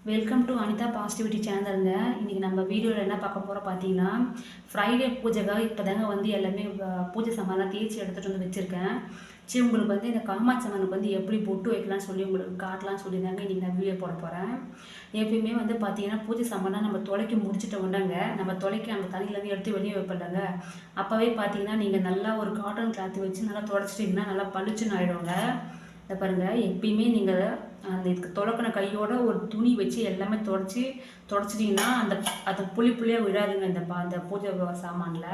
Welcome to Anitha positivity சேனலுங்க. இன்றைக்கி நம்ம வீடியோவில் என்ன பார்க்க போகிறோம் பார்த்தீங்கன்னா, ஃப்ரைடே பூஜைக்காக இப்போ தாங்க வந்து எல்லாமே பூஜை சாமான்லாம் தேய்ச்சி எடுத்துகிட்டு வந்து வச்சுருக்கேன். சரி, உங்களுக்கு வந்து இந்த காமாட்சி அம்மனுக்கு வந்து எப்படி பொட்டு வைக்கலாம்னு சொல்லி உங்களுக்கு காட்டலாம்னு சொல்லி தாங்க இன்றைக்கி நான் வீடியோ போட போகிறேன். எப்பயுமே வந்து பார்த்தீங்கன்னா பூஜை சாமான்லாம் நம்ம துடைக்க முடிச்சிட்ட உடனேங்க நம்ம தண்ணியிலேருந்து எடுத்து வெளியே வைப்பலங்க. அப்போவே பார்த்தீங்கன்னா நீங்கள் நல்லா ஒரு காட்டன் கிளாத் வச்சு நல்லா துடைச்சிட்டிங்கன்னா நல்லா பளிச்சுன்னு ஆகிடுங்க. இதை பாருங்கள், எப்பயுமே நீங்கள் அந்த இதுக்கு துலக்கின கையோட ஒரு துணி வச்சு எல்லாமே தொடச்சிட்டிங்கன்னா அது புள்ளி புள்ளியாக விழாதுங்க அந்த பூஜை சாமானில்.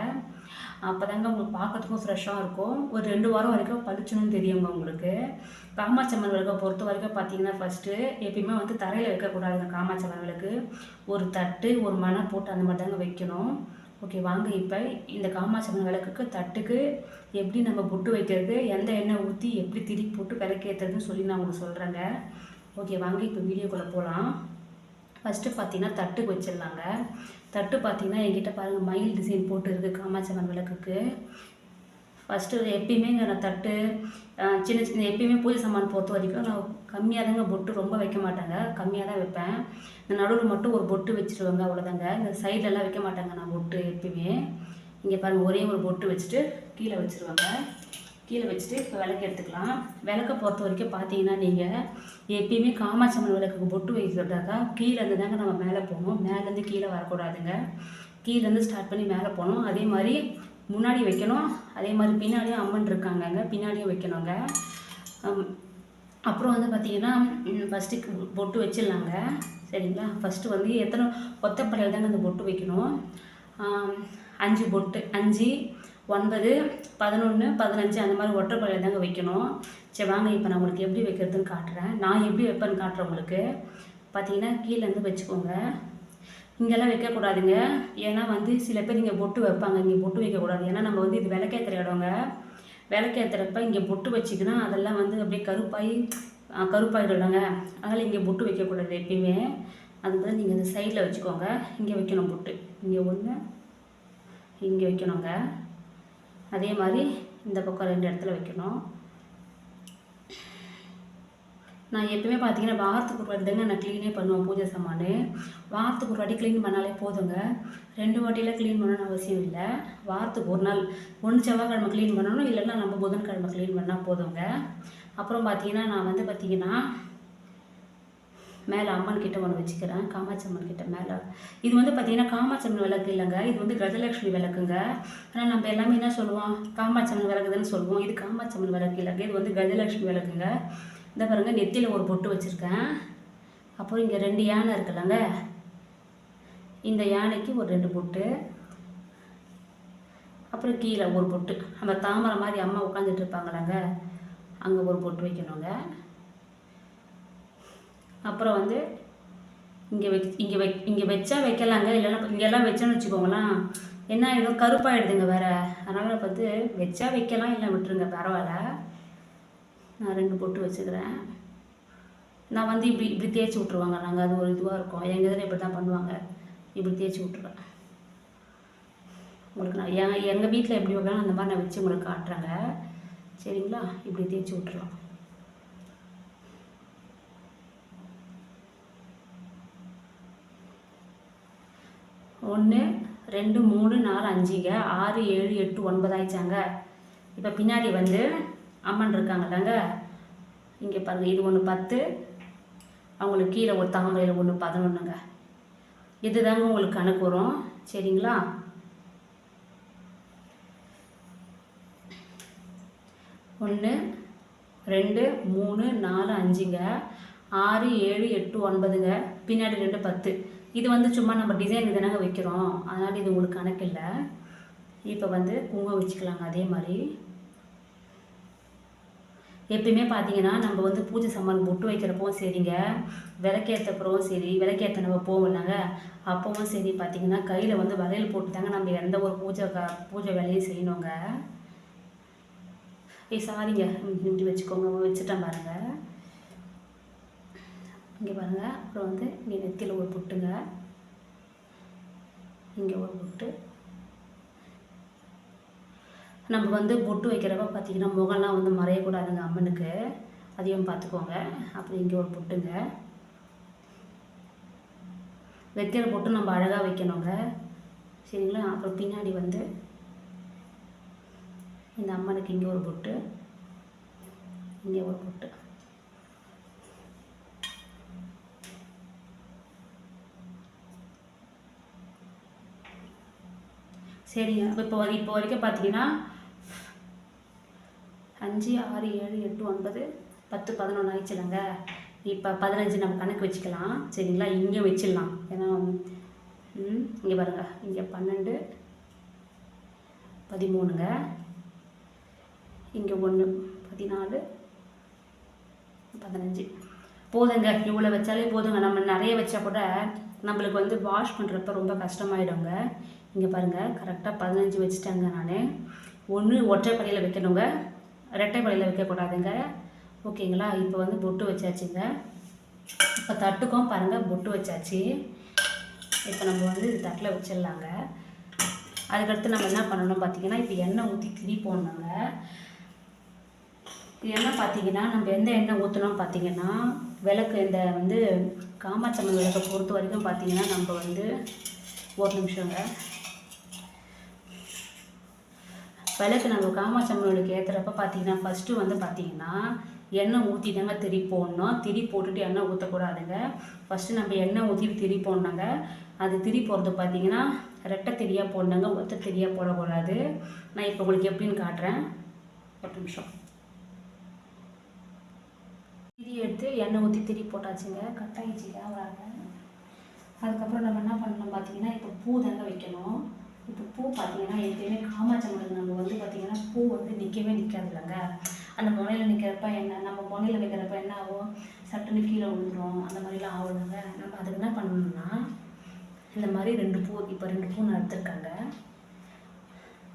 அப்போ தாங்க உங்களுக்கு பார்க்கறதுக்கும் ஃப்ரெஷ்ஷாக இருக்கும். ஒரு 2 வாரம் வரைக்கும் பளிச்சுன்னு தெரியுங்க உங்களுக்கு. காமாட்சி அம்மன் விளக்கை பொறுத்த வரைக்கும் பார்த்தீங்கன்னா ஃபஸ்ட்டு எப்பயுமே வந்து தரையில் வைக்கக்கூடாதுங்க. காமாட்சி அம்மன் விளக்கு ஒரு தட்டு ஒரு மணை போட்டு அந்த மாதிரி தாங்க வைக்கணும். ஓகே, வாங்க இப்போ இந்த காமாட்சி அம்மன் விளக்குக்கு தட்டுக்கு எப்படி நம்ம பொட்டு வைக்கிறது, எந்த எண்ணெய் ஊற்றி எப்படி திருப்பி போட்டு விளக்கேற்றுறதுன்னு சொல்லி நான் உங்களுக்கு சொல்கிறேங்க. ஓகே, வாங்க இப்போ வீடியோக்குள்ளே போகலாம். ஃபஸ்ட்டு பார்த்தீங்கன்னா தட்டுக்கு வச்சிடலாங்க. தட்டு பார்த்தீங்கன்னா என்கிட்ட பாருங்கள் மயில் டிசைன் போட்டு இருக்குது காமாட்சி அம்மன் விளக்குக்கு. ஃபஸ்ட்டு எப்பயுமே நான் தட்டு சின்ன சின்ன எப்பயுமே பூஜை சாமான் பொறுத்த வரைக்கும் நான் கம்மியாக தாங்க பொட்டு ரொம்ப வைக்க மாட்டேங்க, கம்மியாக தான் வைப்பேன். இந்த நடுவில் மட்டும் ஒரு பொட்டு வச்சுருவாங்க, அவ்வளோதாங்க. இந்த சைட்லலாம் வைக்க மாட்டாங்க நான் பொட்டு எப்பயுமே. இங்கே பாருங்கள், ஒரே ஒரு பொட்டு வச்சுட்டு கீழே வச்சுருவாங்க. கீழே வச்சுட்டு இப்போ விளக்கு எடுத்துக்கலாம். விளக்கை பொறுத்த வரைக்கும் பார்த்தீங்கன்னா நீங்கள் எப்பயுமே காமாட்சி அம்மன் விளக்குக்கு பொட்டு வைக்கிறதாக்கா கீழேருந்து தாங்க நம்ம மேலே போகணும். மேலேருந்து கீழே வரக்கூடாதுங்க. கீழேருந்து ஸ்டார்ட் பண்ணி மேலே போகணும். அதே மாதிரி முன்னாடி வைக்கணும், அதே மாதிரி பின்னாடியும் அம்மன் இருக்காங்கங்க, பின்னாடியும் வைக்கணுங்க. அப்புறம் வந்து பார்த்திங்கன்னா ஃபஸ்ட்டு பொட்டு வச்சிடலாங்க, சரிங்களா. ஃபஸ்ட்டு வந்து எத்தனை ஒத்தப்படையில் தாங்க அந்த பொட்டு வைக்கணும். 5 பொட்டு, 5, 9, 11, 15 அந்த மாதிரி ஒற்றைப்படையில் தாங்க வைக்கணும். சரி வாங்க இப்போ நான் உங்களுக்கு எப்படி வைக்கிறதுன்னு காட்டுறேன். நான் எப்படி வைப்பேன்னு காட்டுறேன் உங்களுக்கு. பார்த்தீங்கன்னா கீழேருந்து வச்சுக்கோங்க. இங்கெல்லாம் வைக்கக்கூடாதுங்க. ஏன்னா வந்து சில பேர் இங்கே பொட்டு வைப்பாங்க, இங்கே பொட்டு வைக்கக்கூடாது. ஏன்னா நம்ம வந்து இது விளக்கேற்றுற இடங்க. விளக்கேற்றுறப்ப இங்கே பொட்டு வச்சிங்கன்னா அதெல்லாம் வந்து அப்படியே கருப்பாயிடுங்க. அதனால் இங்கே பொட்டு வைக்கக்கூடாது எப்பயுமே. அதுக்கு நீங்கள் இந்த சைடில் வச்சுக்கோங்க. இங்கே வைக்கணும் பொட்டு, இங்கே ஒன்று, இங்கே வைக்கணுங்க. அதே மாதிரி இந்த பக்கம் 2 இடத்துல வைக்கணும். நான் எப்பவுமே பார்த்தீங்கன்னா வாரத்துக்கு ஒரு வாட்டி தாங்க நான் க்ளீனே பண்ணுவேன் பூஜை சாமான். வாரத்துக்கு ஒரு வாட்டி க்ளீன் பண்ணாலே போதுங்க. 2 வாட்டியில் க்ளீன் பண்ணணும்னு அவசியம் இல்லை. வாரத்துக்கு ஒரு நாள், ஒன்று செவ்வாய்க்கிழமை க்ளீன் பண்ணணும், இல்லைன்னா நம்ம புதன்கிழமை க்ளீன் பண்ணால் போதுங்க. அப்புறம் பார்த்தீங்கன்னா நான் வந்து பார்த்தீங்கன்னா மேலே அம்மன் கிட்ட ஒன்று வச்சுக்கிறேன், காமாட்சி அம்மன் கிட்ட மேலே. இது வந்து பார்த்தீங்கன்னா காமாட்சி அம்மன் விளக்கு இல்லைங்க, இது வந்து கஜலட்சுமி விளக்குங்க. ஆனால் நம்ம எல்லாமே என்ன சொல்லுவோம், காமாட்சி அம்மன் விளக்குதுன்னு சொல்லுவோம். இது காமாட்சி அம்மன் விளக்கு இல்லைங்க, இது வந்து கஜலட்சுமி விளக்குங்க. இந்த பாருங்கள், நெத்தியில் ஒரு பொட்டு வச்சுருக்கேன். அப்புறம் இங்கே 2 யானை இருக்குல்லங்க, இந்த யானைக்கு ஒரு 2 பொட்டு. அப்புறம் கீழே ஒரு பொட்டு, நம்ம தாமரை மாதிரி அம்மா உட்காந்துட்டு இருப்பாங்களாங்க, அங்கே ஒரு பொட்டு வைக்கணுங்க. அப்புறம் வந்து இங்கே வச்சா வைக்கலாங்க, இல்லைன்னா இங்கெல்லாம் வச்சோன்னு வச்சுக்கோங்களேன் என்ன ஆகிடும், கருப்பாகிடுதுங்க வேறு. அதனால் வந்து வச்சா வைக்கலாம், இல்லை விட்டுருங்க, பரவாயில்ல. நான் 2 பொட்டு வச்சுக்கிறேன். நான் வந்து இப்படி தேய்ச்சி விட்ருவாங்க நாங்கள், அது ஒரு இதுவாக இருக்கும். எங்கள் இதில் இப்படி தான் பண்ணுவாங்க, இப்படி தேய்ச்சி விட்ருவேன் உங்களுக்கு. நான் எங்கள் வீட்டில் எப்படி வைக்கலாம் அந்த மாதிரி நான் வச்சு உங்களுக்கு காட்டுறேங்க, சரிங்களா. இப்படி தேய்ச்சி விட்ருலாம். ஒன்று, 2, 3, 4, 5ங்க, 6, 7, 8, 9 ஆயிடுச்சாங்க. இப்போ பின்னாடி வந்து அம்மன் இருக்காங்கல்லங்க, இங்கே பாருங்கள், இது ஒன்று 10, அவங்களுக்கு கீழே ஒரு தாமரையில் ஒன்று 11ங்க. இது தாங்க உங்களுக்கு கணக்கு வரும், சரிங்களா. ஒன்று, 2, 3, 4, 5ங்க, 6, 7, 8, 9ங்க, பின்னாடி 2, 10. இது வந்து சும்மா நம்ம டிசைன் தானங்க வைக்கிறோம், அதனால் இது உங்களுக்கு கணக்கு இல்லை. இப்போ வந்து குங்குமம் வச்சுக்கலாங்க. அதே மாதிரி எப்பயுமே பார்த்தீங்கன்னா நம்ம வந்து பூஜை சாமான் பொட்டு வைக்கிறப்பவும் சரிங்க, விளக்கேற்றப்பவும் சரி, விளக்கேற்ற நம்ம போகலாங்க, அப்பவும் சரி பார்த்தீங்கன்னா கையில் வந்து வளையல் போட்டு தாங்க நம்ம எந்த ஒரு பூஜை வேலையும் செய்யணுங்க. சாரிங்க, இப்படி வச்சுக்கோங்க, வச்சுட்டேன் பாருங்கள். இங்கே பாருங்கள். அப்புறம் வந்து இங்கே நெத்தியில் ஒரு பொட்டுங்க, இங்கே ஒரு பொட்டு. நம்ம வந்து பொட்டு வைக்கிறப்ப பார்த்திங்கன்னா முகம்லாம் வந்து மறையக்கூடாதுங்க அம்மனுக்கு, அதையும் பார்த்துக்கோங்க. அப்புறம் இங்கே ஒரு பொட்டுங்க. வைக்கிற பொட்டு நம்ம அழகாக வைக்கணுங்க. சரிங்களா? அப்புறம் பின்னாடி வந்து இந்த அம்மனுக்கு இங்கே ஒரு பொட்டு, இங்கே ஒரு பொட்டு. சரிங்க. இப்போ வரைக்கும் பார்த்தீங்கன்னா 5, 6, 7, 8, 9, 10, 11 ஆயிடுச்சுலங்க. இப்போ 15 நம்ம கணக்கு வச்சுக்கலாம். சரிங்களா? இங்கே வச்சிடலாம். ஏன்னா இங்கே பாருங்க, இங்கே 12, 13ங்க, இங்கே 1, 14, 15 போதுங்க. இவ்வளோ வச்சாலே போதுங்க. நம்ம நிறைய வச்சா கூட நம்மளுக்கு வந்து வாஷ் பண்ணுறப்ப ரொம்ப கஷ்டமாயிடுங்க. இங்கே பாருங்கள், கரெக்டாக 15 வச்சுட்டாங்க. நான் ஒன்று ஒற்றைப்படையில் வைக்கணுங்க, ரெட்டைப்படையில் வைக்கக்கூடாதுங்க. ஓகேங்களா? இப்போ வந்து பொட்டு வச்சாச்சுங்க. இப்போ தட்டுக்கும் பாருங்கள் பொட்டு வச்சாச்சு. இப்போ நம்ம வந்து இது தட்டில் வச்சிடலாங்க. அதுக்கடுத்து நம்ம என்ன பண்ணணும் பார்த்தீங்கன்னா, இப்போ எண்ணெய் ஊற்றி திரி போடணுங்க. எண்ணெய் பார்த்தீங்கன்னா நம்ம எந்த எண்ணெய் ஊற்றணும் பார்த்தீங்கன்னா, விளக்கு இந்த வந்து காமாட்சம்மன் விளக்கை பொறுத்த வரைக்கும் பார்த்தீங்கன்னா நம்ம வந்து ஒரு நிமிஷங்க, விளக்கு நம்ம காமாட்சம்மனுக்கு ஏற்றுறப்ப பார்த்தீங்கன்னா ஃபஸ்ட்டு வந்து பார்த்தீங்கன்னா எண்ணெய் ஊற்றி தாங்க திரி போடணும். திரி போட்டுட்டு எண்ணெய் ஊற்றக்கூடாதுங்க. ஃபஸ்ட்டு நம்ம எண்ணெய் ஊற்றிட்டு திரி போடணுங்க. அது திரி போடுறது பார்த்தீங்கன்னா ரெட்டை திரியாக போடணுங்க, ஒற்றை திரியாக போடக்கூடாது. நான் இப்போ உங்களுக்கு எப்படின்னு காட்டுறேன். ஒரு நிமிஷம். திரி எடுத்து எண்ணெய் ஊற்றி திரி போட்டாச்சுங்க. கட் ஆகிடுச்சிங்க வராங்க. அதுக்கப்புறம் நம்ம என்ன பண்ணணும் பார்த்தீங்கன்னா, இப்போ பூ தாங்க வைக்கணும். இப்போ பூ பார்த்தீங்கன்னா எப்பயுமே காமாட்சம்மனுக்கு நம்ம வந்து பார்த்திங்கன்னா பூ வந்து நிற்கவே நிற்காது இல்லைங்க. அந்த முனையில் நிற்கிறப்ப என்ன, நம்ம முனையில் வைக்கிறப்ப என்ன ஆகும், சட்டுன்னு கீழே விழுந்துடும், அந்த மாதிரிலாம் ஆகுதுங்க. நம்ம அதுக்கு என்ன பண்ணணும்னா, இந்த மாதிரி 2 பூ, இப்போ 2 பூ நான் எடுத்துருக்காங்க.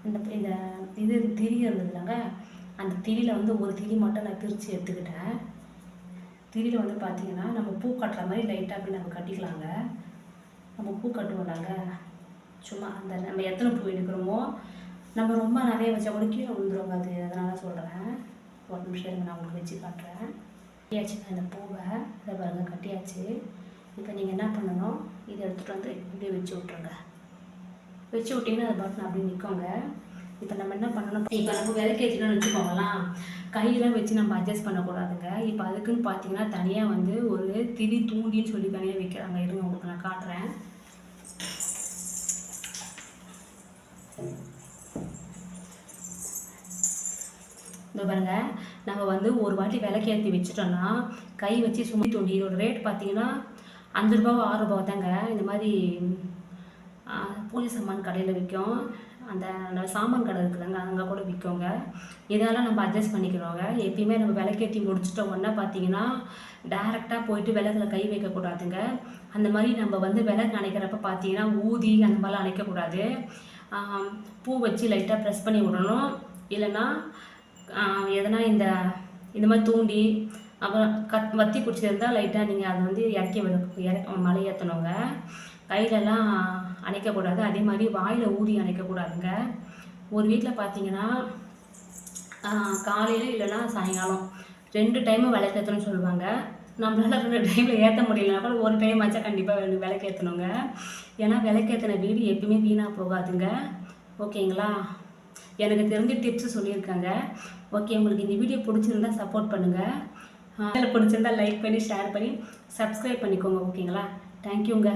இந்த இது திரி இருந்தது இல்லைங்க, அந்த திரியில் வந்து ஒரு திரி மட்டும் நான் பிரித்து எடுத்துக்கிட்டேன். திரியில் வந்து பார்த்திங்கன்னா நம்ம பூ கட்டுற மாதிரி லைட்டாக அப்படி நம்ம கட்டிக்கலாங்க. நம்ம பூ கட்டுவோம்லாங்க, சும்மா அந்த நம்ம எத்தனை பூ எடுக்கிறோமோ, நம்ம ரொம்ப நிறைய வச்சா கூட கீழே விழுந்துருவாங்க. அதனால சொல்கிறேன். ஒரு நிமிஷம் இருங்க, நான் உங்களுக்கு வச்சு காட்டுறேன். கட்டியாச்சுங்க இந்த பூவை, இதை பாருங்கள் கட்டியாச்சு. இப்போ நீங்கள் என்ன பண்ணணும், இதை எடுத்துகிட்டு வந்து இப்படியே வச்சு விட்ருங்க. வச்சு விட்டிங்கன்னா அது பாட்டு அப்படியே நிற்கோங்க. இப்போ நம்ம என்ன பண்ணணும், இப்போ நம்ம விளக்கேற்றினோன்னு வச்சுக்கோங்களாம், கையெல்லாம் வச்சு நம்ம அட்ஜஸ்ட் பண்ணக்கூடாதுங்க. இப்போ அதுக்குன்னு பார்த்தீங்கன்னா தனியாக வந்து ஒரு திரி தூண்டின்னு சொல்லி தனியாக வைக்கிறாங்க. இருங்க உங்களுக்கு நான் காட்டுறேன். இந்த பாருங்க, நம்ம வந்து ஒரு வாட்டி விளக்கேற்றி வச்சுட்டோன்னா கை வச்சு சுமி தூண்டி, இதோட ரேட் பார்த்தீங்கன்னா 5 ரூபாவோ 6 ரூபாவோ தாங்க. இந்த மாதிரி பூஜை சாமான் கடையில் விற்கும். அந்த சாமான் கடை இருக்குதுங்க, அங்கே கூட விற்கோங்க. இதெல்லாம் நம்ம அட்ஜஸ்ட் பண்ணிக்கிறோங்க. எப்பயுமே நம்ம விளக்கேற்றி முடிச்சிட்ட உடனே பார்த்தீங்கன்னா டேரெக்டாக போயிட்டு விளக்கில் கை வைக்கக்கூடாதுங்க. அந்த மாதிரி நம்ம வந்து விளக்கு அணைக்கிறப்ப பார்த்தீங்கன்னா ஊதி அந்த மாதிரிலாம் அணைக்கக்கூடாது. பூ வச்சு லைட்டாக ப்ரெஸ் பண்ணி விடணும். இல்லைன்னா எதனா இந்த மாதிரி தூண்டி அப்புறம் வத்தி குடிச்சிருந்தால் லைட்டாக நீங்கள் அதை வந்து மலை ஏற்றணுங்க. கையிலலாம் அணைக்கக்கூடாது. அதே மாதிரி வாயில் ஊதி அணைக்கக்கூடாதுங்க. ஒரு வீட்டில் பார்த்தீங்கன்னா காலையில் இல்லைன்னா சாயங்காலம் 2 டைமும் விளக்கேற்றணும்னு சொல்லுவாங்க. நம்மளால் 2 டைமில் ஏற்ற முடியலனா கூட ஒரு டைம் ஆச்சா கண்டிப்பாக விளக்கேற்றணுங்க. ஏன்னா விளக்கேற்றின வீடு எப்பயுமே வீணாக போகாதுங்க. ஓகேங்களா? எனக்கு தெரிஞ்ச டிப்ஸ் சொல்லியிருக்காங்க. ஓகே, உங்களுக்கு இந்த வீடியோ பிடிச்சிருந்தா சப்போர்ட் பண்ணுங்கள். பிடிச்சிருந்தா லைக் பண்ணி ஷேர் பண்ணி சப்ஸ்கிரைப் பண்ணிக்கோங்க. ஓகேங்களா? தேங்க்யூங்க.